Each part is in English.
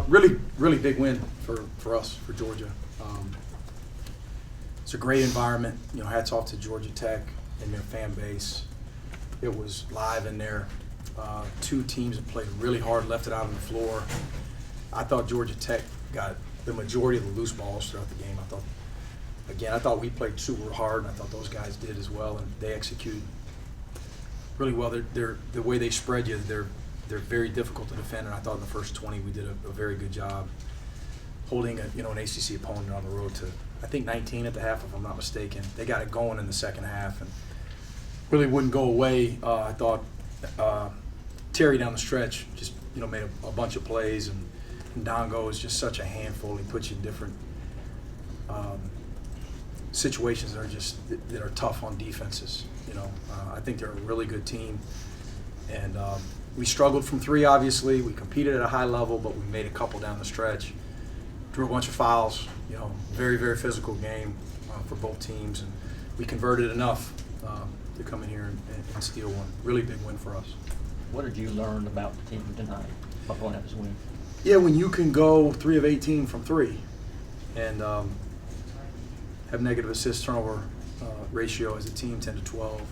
Really big win for us, for Georgia. It's a great environment. Hats off to Georgia Tech and their fan base. It was live in there. Two teams that played really hard, left it out on the floor. I thought Georgia Tech got the majority of the loose balls throughout the game. I thought we played super hard, and I thought those guys did as well, and they executed really well. The way they spread you, they're very difficult to defend, and I thought in the first 20 we did a very good job holding an ACC opponent on the road to, I think, 19 at the half, if I'm not mistaken. They got it going in the second half and really wouldn't go away. I thought Terry down the stretch just made a bunch of plays, and Dongo is just such a handful. He puts you in different situations that are tough on defenses. I think they're a really good team, and we struggled from three. Obviously, we competed at a high level, but we made a couple down the stretch. Drew a bunch of fouls. Very, very physical game for both teams, and we converted enough to come in here and steal one. Really big win for us. What did you learn about the team tonight by pulling out this win? Yeah, when you can go 3 of 18 from three and have negative assist turnover ratio as a team 10 to 12,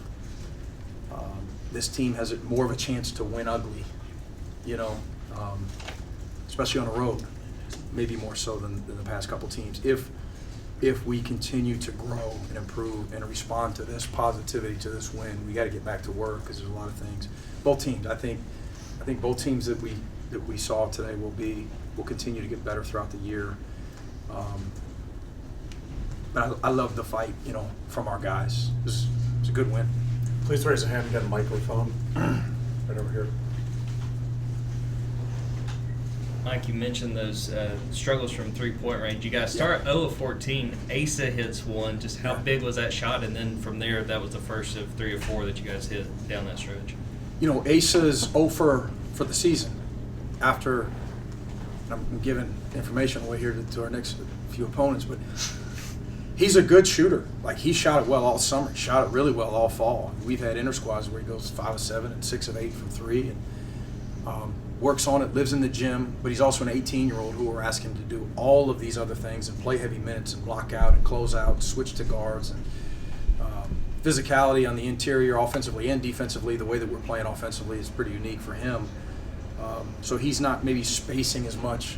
this team has more of a chance to win ugly, especially on the road, maybe more so than the past couple teams. If we continue to grow and improve and respond to this positivity, to this win, we got to get back to work because there's a lot of things. Both teams, I think both teams that we saw today will continue to get better throughout the year. But I love the fight, from our guys. It's a good win. Please raise a hand. You got a microphone right over here. Mike, you mentioned those struggles from three-point range. You guys start 0 of 14. Asa hits one. Just how big was that shot? And then from there, that was the first of 3 or 4 that you guys hit down that stretch. Asa's 0 for the season. After, I'm giving information away here to our next few opponents, but he's a good shooter. Like, he shot it well all summer. He shot it really well all fall. We've had inter-squads where he goes 5 of 7 and 6 of 8 from 3. And works on it, lives in the gym, but he's also an 18-year-old who we're asking to do all of these other things and play heavy minutes and block out and close out, switch to guards, and physicality on the interior, offensively and defensively. The way that we're playing offensively is pretty unique for him. So he's not maybe spacing as much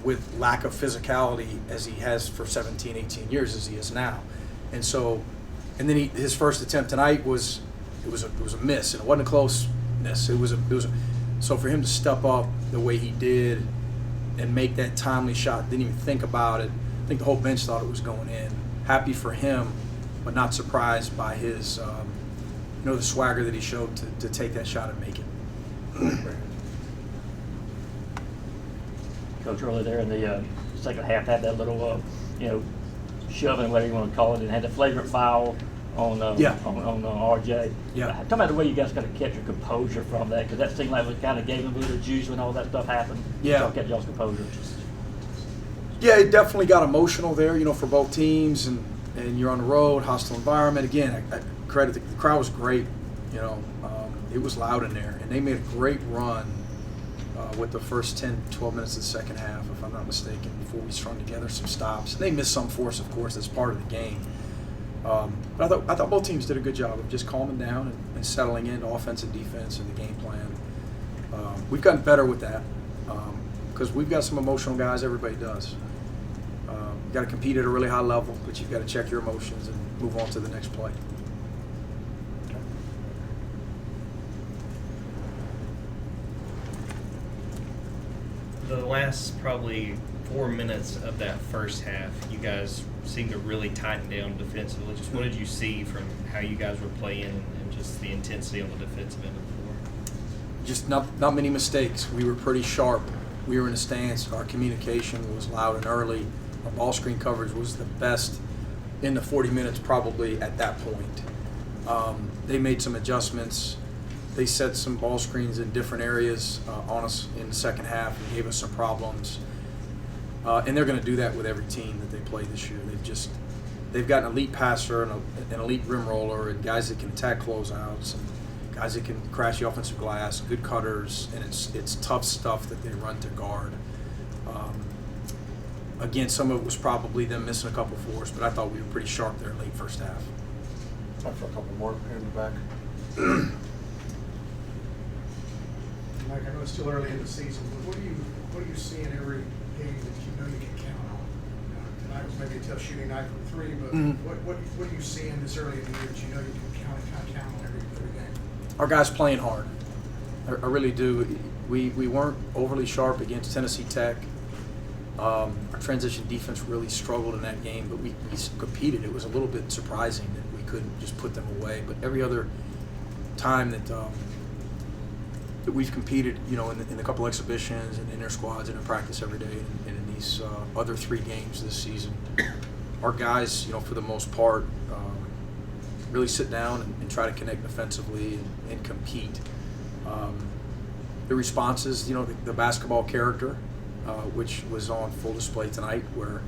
with lack of physicality as he has for 17, 18 years as he is now. And then his first attempt tonight was a miss, and it wasn't a close miss. So for him to step up the way he did and make that timely shot, didn't even think about it. I think the whole bench thought it was going in. Happy for him, but not surprised by his, the swagger that he showed to take that shot and make it. Coach, earlier there in the second half, had that little, shoving, whatever you want to call it, and had the flagrant foul on RJ. Yeah. Talk about the way you guys got to catch your composure from that, because that seemed like it kind of gave him a little juice when all that stuff happened. Yeah. So catch y'all's composure. Yeah, it definitely got emotional there, for both teams, and you're on the road, hostile environment. Again, I credit the crowd was great. It was loud in there, and they made a great run with the first 10, 12 minutes of the second half, if I'm not mistaken, before we strung together some stops. And they missed some force, of course, that's part of the game. But I thought both teams did a good job of just calming down and settling into offense and defense and the game plan. We've gotten better with that because we've got some emotional guys. Everybody does. You've got to compete at a really high level, but you've got to check your emotions and move on to the next play. The last probably 4 minutes of that first half, you guys seemed to really tighten down defensively. Just what did you see from how you guys were playing and just the intensity on the defensive end of the floor? Just not many mistakes. We were pretty sharp. We were in a stance. Our communication was loud and early. Our ball screen coverage was the best in the 40 minutes probably at that point. They made some adjustments. They set some ball screens in different areas on us in the second half and gave us some problems. And they're going to do that with every team that they play this year. They've got an elite passer and an elite rim roller and guys that can attack closeouts. guys that can crash the offensive glass, good cutters, and it's tough stuff that they run to guard. Again, some of it was probably them missing a couple fours, but I thought we were pretty sharp there late first half. Time for a couple more here in the back. Mike, I know it's still early in the season, but what do you see in every game that you know you can count on? Tonight was maybe a tough shooting night from three, but what do you see in this early in the year that you know you can count on every game? Our guys playing hard. I really do. We weren't overly sharp against Tennessee Tech. Our transition defense really struggled in that game, but we competed. It was a little bit surprising that we couldn't just put them away. But every other time that we've competed, you know, in the couple exhibitions and in their squads and in practice every day, and in these other 3 games this season, our guys, you know, for the most part, really sit down and try to connect defensively and compete. The responses, you know, the basketball character, which was on full display tonight, where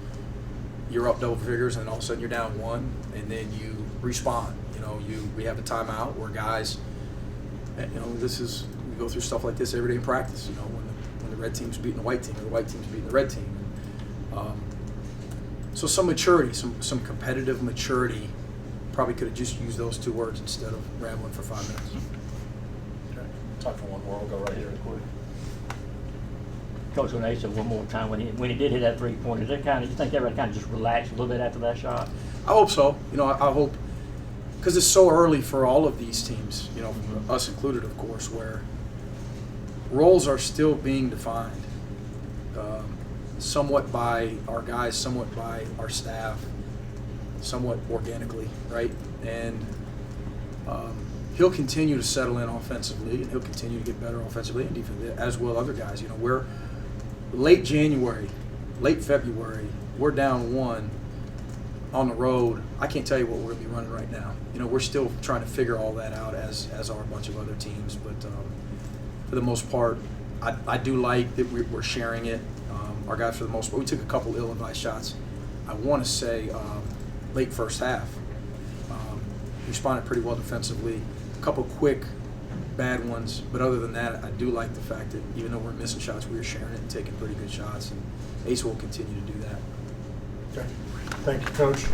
you're up double figures and all of a sudden you're down 1, and then you respond. You know, we have a timeout where guys, you know, we go through stuff like this every day in practice. You know, when the red team's beating the white team or the white team's beating the red team. So some maturity, some competitive maturity. Probably could have just used those 2 words instead of rambling for 5 minutes. Okay. Time for one more. We'll go right here. Coach Renee said one more time when he did hit that 3-pointer, you think everybody kind of just relaxed a little bit after that shot? I hope so. You know, I hope, because it's so early for all of these teams, you know, us included, of course, where roles are still being defined, somewhat by our guys, somewhat by our staff, somewhat organically, right? And he'll continue to settle in offensively, and he'll continue to get better offensively and defensively, as will other guys. You know, we're late January, late February, we're down 1 on the road. I can't tell you what we're going to be running right now. You know, we're still trying to figure all that out, as are a bunch of other teams. But for the most part, I do like that we're sharing it. Our guys, for the most part, we took a couple ill-advised shots. I want to say late first half. Responded pretty well defensively. A couple quick bad ones, but other than that, I do like the fact that even though we're missing shots, we were sharing it and taking pretty good shots, and Ace will continue to do that. Okay. Thank you, Coach.